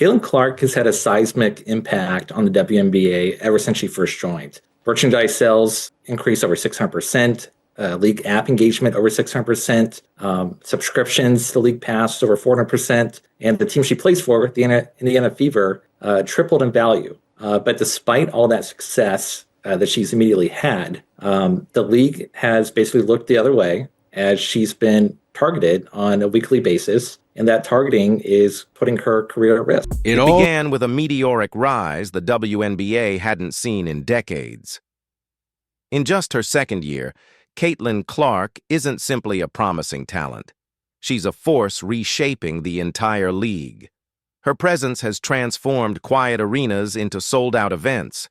Caitlin Clark has had a seismic impact on the WNBA ever since she first joined. Merchandise sales increased over 600%, league app engagement over 600%, subscriptions to League Pass over 400%, and the team she plays for, the Indiana Fever, tripled in value. But despite all that success that she's immediately had, the league has basically looked the other way as she's been targeted on a weekly basis, and that targeting is putting her career at risk. It began with a meteoric rise the WNBA hadn't seen in decades. In just her second year, Caitlin Clark isn't simply a promising talent. She's a force reshaping the entire league. Her presence has transformed quiet arenas into sold-out events,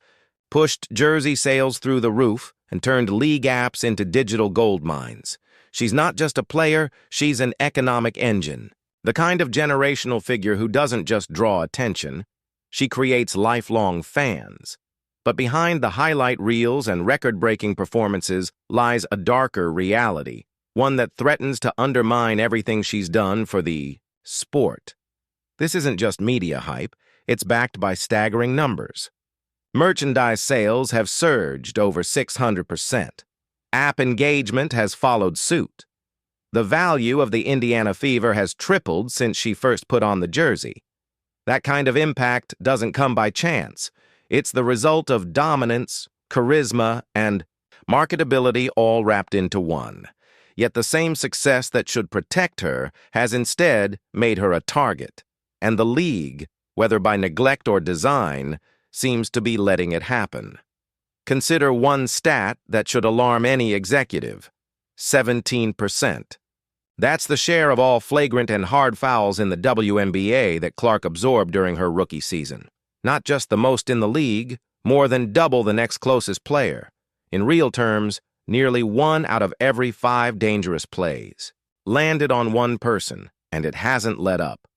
pushed jersey sales through the roof, and turned league apps into digital gold mines. She's not just a player, she's an economic engine. The kind of generational figure who doesn't just draw attention, she creates lifelong fans. But behind the highlight reels and record-breaking performances lies a darker reality, one that threatens to undermine everything she's done for the sport. This isn't just media hype, it's backed by staggering numbers. Merchandise sales have surged over 600%. App engagement has followed suit. The value of the Indiana Fever has tripled since she first put on the jersey. That kind of impact doesn't come by chance. It's the result of dominance, charisma, and marketability all wrapped into one. Yet the same success that should protect her has instead made her a target. And the league, whether by neglect or design, seems to be letting it happen. Consider one stat that should alarm any executive: 17%. That's the share of all flagrant and hard fouls in the WNBA that Clark absorbed during her rookie season. Not just the most in the league, more than double the next closest player. In real terms, nearly 1 out of every 5 dangerous plays landed on one person, and it hasn't let up.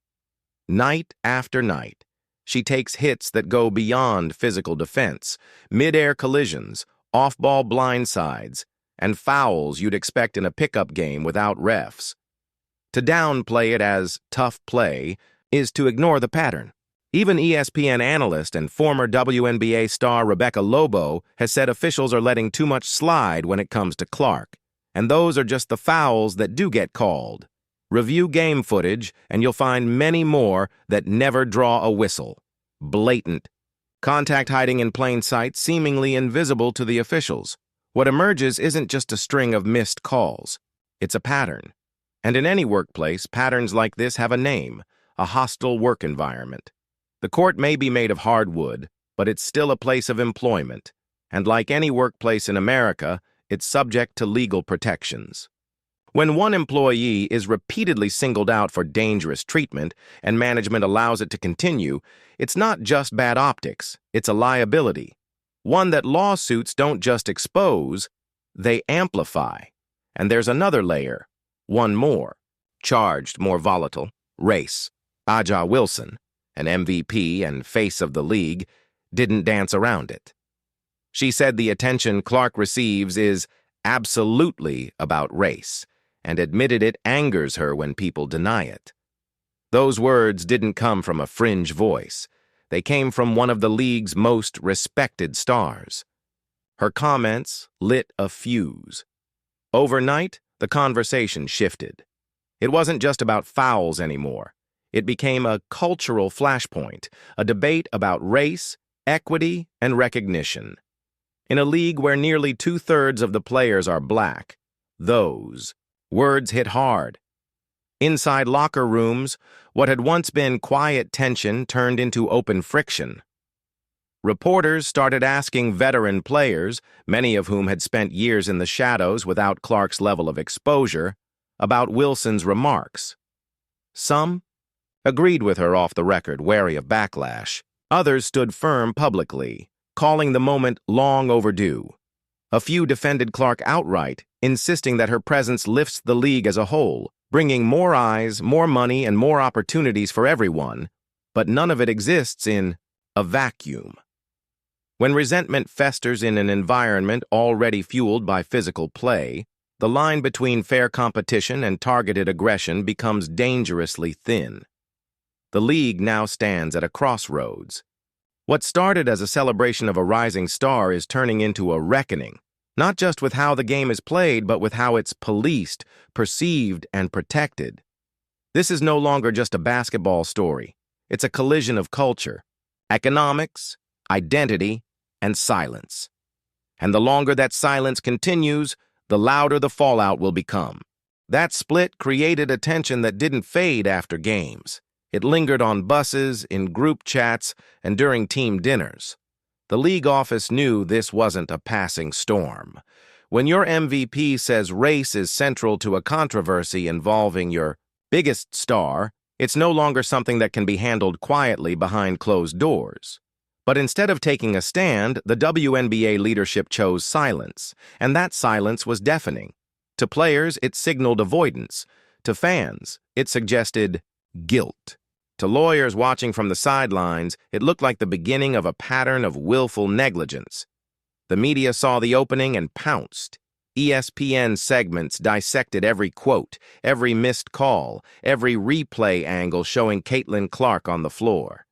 Night after night, she takes hits that go beyond physical defense, mid-air collisions, off-ball blindsides, and fouls you'd expect in a pickup game without refs. To downplay it as tough play is to ignore the pattern. Even ESPN analyst and former WNBA star Rebecca Lobo has said officials are letting too much slide when it comes to Clark. And those are just the fouls that do get called. Review game footage, and you'll find many more that never draw a whistle. Blatant. Contact hiding in plain sight, seemingly invisible to the officials. What emerges isn't just a string of missed calls. It's a pattern. And in any workplace, patterns like this have a name: a hostile work environment. The court may be made of hardwood, but it's still a place of employment. And like any workplace in America, it's subject to legal protections. When one employee is repeatedly singled out for dangerous treatment and management allows it to continue, it's not just bad optics, it's a liability. One that lawsuits don't just expose, they amplify. And there's another layer, one more, charged, more volatile: race. Aja Wilson, an MVP and face of the league, didn't dance around it. She said the attention Clark receives is absolutely about race, and admitted it angers her when people deny it. Those words didn't come from a fringe voice. They came from one of the league's most respected stars. Her comments lit a fuse. Overnight, the conversation shifted. It wasn't just about fouls anymore. It became a cultural flashpoint, a debate about race, equity, and recognition. In a league where nearly 2/3 of the players are black, those words hit hard. Inside locker rooms, what had once been quiet tension turned into open friction. Reporters started asking veteran players, many of whom had spent years in the shadows without Clark's level of exposure, about Wilson's remarks. Some agreed with her off the record, wary of backlash. Others stood firm publicly, calling the moment long overdue. A few defended Clark outright, insisting that her presence lifts the league as a whole, bringing more eyes, more money, and more opportunities for everyone, but none of it exists in a vacuum. When resentment festers in an environment already fueled by physical play, the line between fair competition and targeted aggression becomes dangerously thin. The league now stands at a crossroads. What started as a celebration of a rising star is turning into a reckoning, not just with how the game is played, but with how it's policed, perceived, and protected. This is no longer just a basketball story. It's a collision of culture, economics, identity, and silence. And the longer that silence continues, the louder the fallout will become. That split created a tension that didn't fade after games. It lingered on buses, in group chats, and during team dinners. The league office knew this wasn't a passing storm. When your MVP says race is central to a controversy involving your biggest star, it's no longer something that can be handled quietly behind closed doors. But instead of taking a stand, the WNBA leadership chose silence, and that silence was deafening. To players, it signaled avoidance. To fans, it suggested guilt. To lawyers watching from the sidelines, it looked like the beginning of a pattern of willful negligence. The media saw the opening and pounced. ESPN segments dissected every quote, every missed call, every replay angle showing Caitlin Clark on the floor.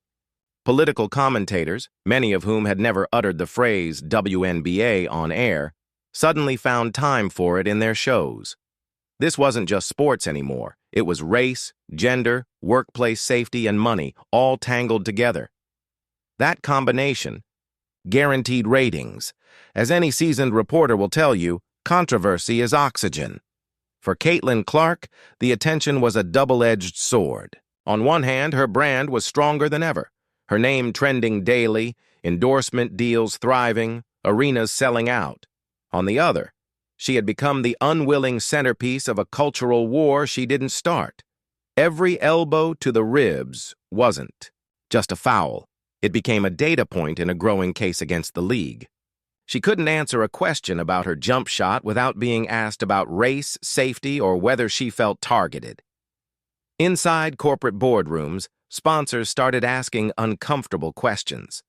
Political commentators, many of whom had never uttered the phrase WNBA on air, suddenly found time for it in their shows. This wasn't just sports anymore. It was race, gender, workplace safety, and money, all tangled together. That combination guaranteed ratings. As any seasoned reporter will tell you, controversy is oxygen. For Caitlin Clark, the attention was a double-edged sword. On one hand, her brand was stronger than ever. Her name trending daily, endorsement deals thriving, arenas selling out. On the other, she had become the unwilling centerpiece of a cultural war she didn't start. Every elbow to the ribs wasn't just a foul. It became a data point in a growing case against the league. She couldn't answer a question about her jump shot without being asked about race, safety, or whether she felt targeted. Inside corporate boardrooms, sponsors started asking uncomfortable questions.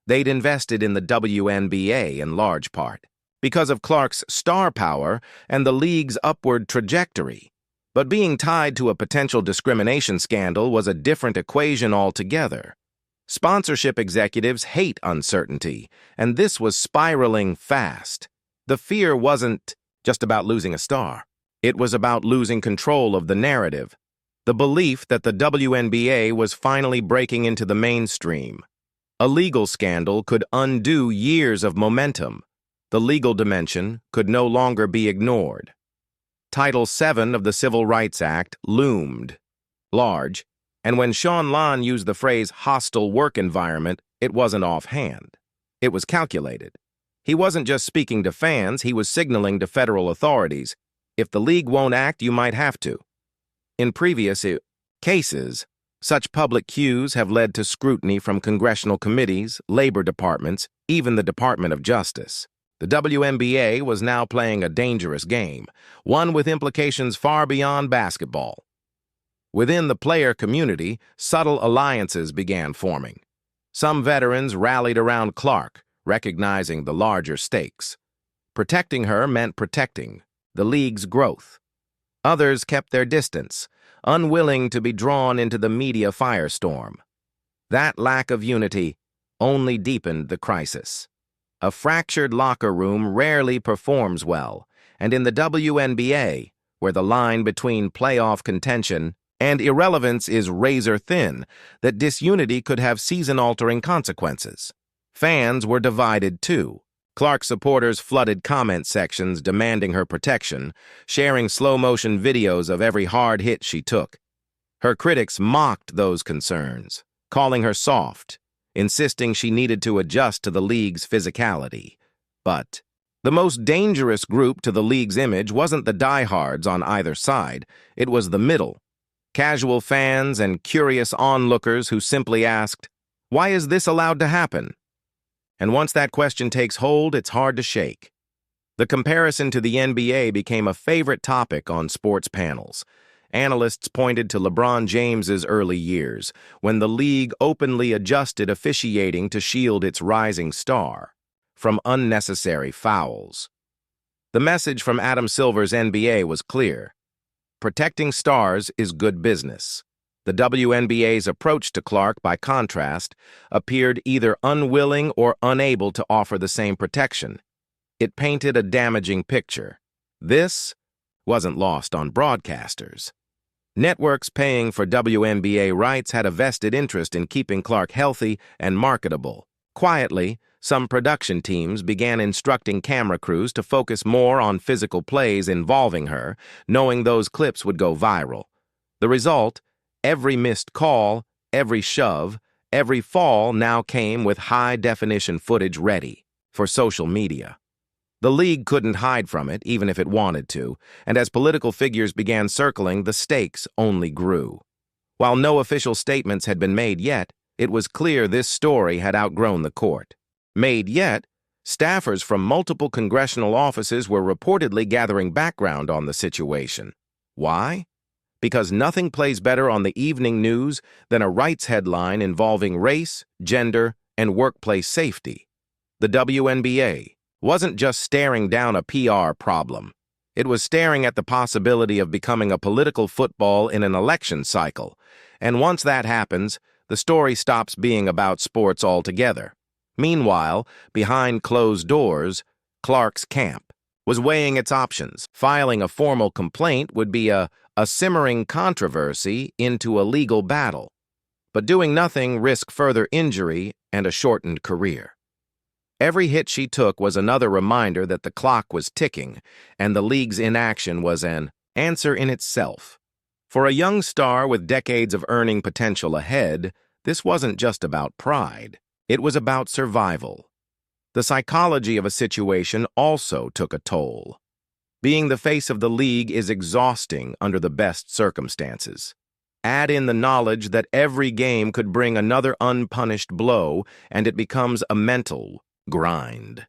They'd invested in the WNBA in large part because of Clark's star power and the league's upward trajectory. But being tied to a potential discrimination scandal was a different equation altogether. Sponsorship executives hate uncertainty, and this was spiraling fast. The fear wasn't just about losing a star. It was about losing control of the narrative, the belief that the WNBA was finally breaking into the mainstream. A legal scandal could undo years of momentum. The legal dimension could no longer be ignored. Title VII of the Civil Rights Act loomed large, and when Sean Lon used the phrase hostile work environment, it wasn't offhand. It was calculated. He wasn't just speaking to fans, he was signaling to federal authorities, if the league won't act, you might have to. In previous cases, such public cues have led to scrutiny from congressional committees, labor departments, even the Department of Justice. The WNBA was now playing a dangerous game, one with implications far beyond basketball. Within the player community, subtle alliances began forming. Some veterans rallied around Clark, recognizing the larger stakes. Protecting her meant protecting the league's growth. Others kept their distance, unwilling to be drawn into the media firestorm. That lack of unity only deepened the crisis. A fractured locker room rarely performs well, and in the WNBA, where the line between playoff contention and irrelevance is razor-thin, that disunity could have season-altering consequences. Fans were divided too. Clark supporters flooded comment sections demanding her protection, sharing slow-motion videos of every hard hit she took. Her critics mocked those concerns, calling her soft, insisting she needed to adjust to the league's physicality. But the most dangerous group to the league's image wasn't the diehards on either side, it was the middle. Casual fans and curious onlookers who simply asked, "Why is this allowed to happen?" And once that question takes hold, it's hard to shake. The comparison to the NBA became a favorite topic on sports panels. Analysts pointed to LeBron James's early years, when the league openly adjusted officiating to shield its rising star from unnecessary fouls. The message from Adam Silver's NBA was clear. Protecting stars is good business. The WNBA's approach to Clark, by contrast, appeared either unwilling or unable to offer the same protection. It painted a damaging picture. This wasn't lost on broadcasters. Networks paying for WNBA rights had a vested interest in keeping Clark healthy and marketable. Quietly, some production teams began instructing camera crews to focus more on physical plays involving her, knowing those clips would go viral. The result: every missed call, every shove, every fall now came with high-definition footage ready for social media. The league couldn't hide from it, even if it wanted to, and as political figures began circling, the stakes only grew. While no official statements had been made yet, it was clear this story had outgrown the court. Made yet, staffers from multiple congressional offices were reportedly gathering background on the situation. Why? Because nothing plays better on the evening news than a rights headline involving race, gender, and workplace safety. The WNBA wasn't just staring down a PR problem. It was staring at the possibility of becoming a political football in an election cycle. And once that happens, the story stops being about sports altogether. Meanwhile, behind closed doors, Clark's camp was weighing its options. Filing a formal complaint would be a simmering controversy into a legal battle. But doing nothing risked further injury and a shortened career. Every hit she took was another reminder that the clock was ticking, and the league's inaction was an answer in itself. For a young star with decades of earning potential ahead, this wasn't just about pride. It was about survival. The psychology of a situation also took a toll. Being the face of the league is exhausting under the best circumstances. Add in the knowledge that every game could bring another unpunished blow, and it becomes a mental grind.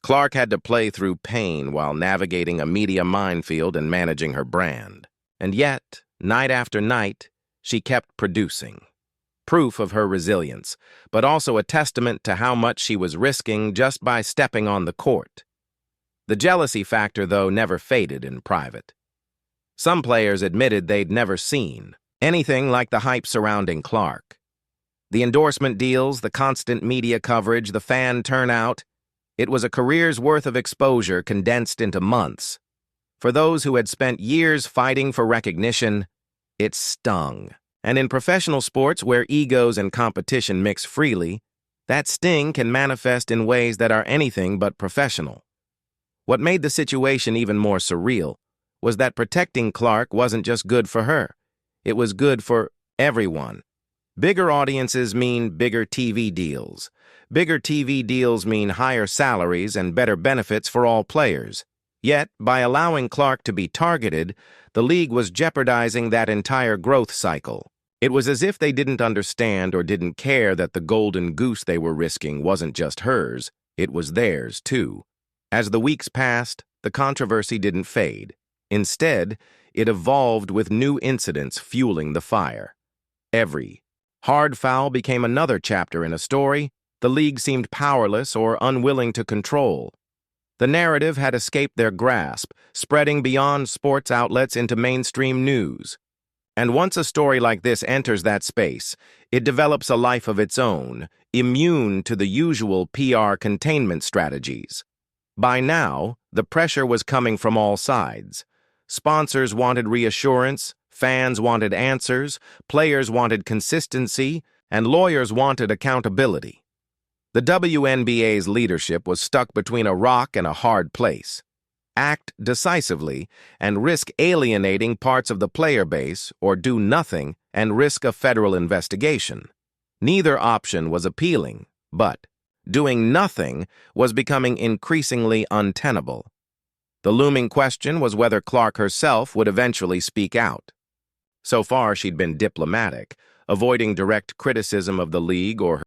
Clark had to play through pain while navigating a media minefield and managing her brand. And yet, night after night, she kept producing. Proof of her resilience, but also a testament to how much she was risking just by stepping on the court. The jealousy factor, though, never faded in private. Some players admitted they'd never seen anything like the hype surrounding Clark. The endorsement deals, the constant media coverage, the fan turnout, it was a career's worth of exposure condensed into months. For those who had spent years fighting for recognition, it stung. And in professional sports, where egos and competition mix freely, that sting can manifest in ways that are anything but professional. What made the situation even more surreal was that protecting Clark wasn't just good for her. It was good for everyone. Bigger audiences mean bigger TV deals. Bigger TV deals mean higher salaries and better benefits for all players. Yet, by allowing Clark to be targeted, the league was jeopardizing that entire growth cycle. It was as if they didn't understand or didn't care that the golden goose they were risking wasn't just hers, it was theirs too. As the weeks passed, the controversy didn't fade. Instead, it evolved with new incidents fueling the fire. Every hard foul became another chapter in a story the league seemed powerless or unwilling to control. The narrative had escaped their grasp, spreading beyond sports outlets into mainstream news. And once a story like this enters that space, it develops a life of its own, immune to the usual PR containment strategies. By now, the pressure was coming from all sides. Sponsors wanted reassurance, fans wanted answers, players wanted consistency, and lawyers wanted accountability. The WNBA's leadership was stuck between a rock and a hard place. Act decisively and risk alienating parts of the player base, or do nothing and risk a federal investigation. Neither option was appealing, but doing nothing was becoming increasingly untenable. The looming question was whether Clark herself would eventually speak out. So far, she'd been diplomatic, avoiding direct criticism of the league or her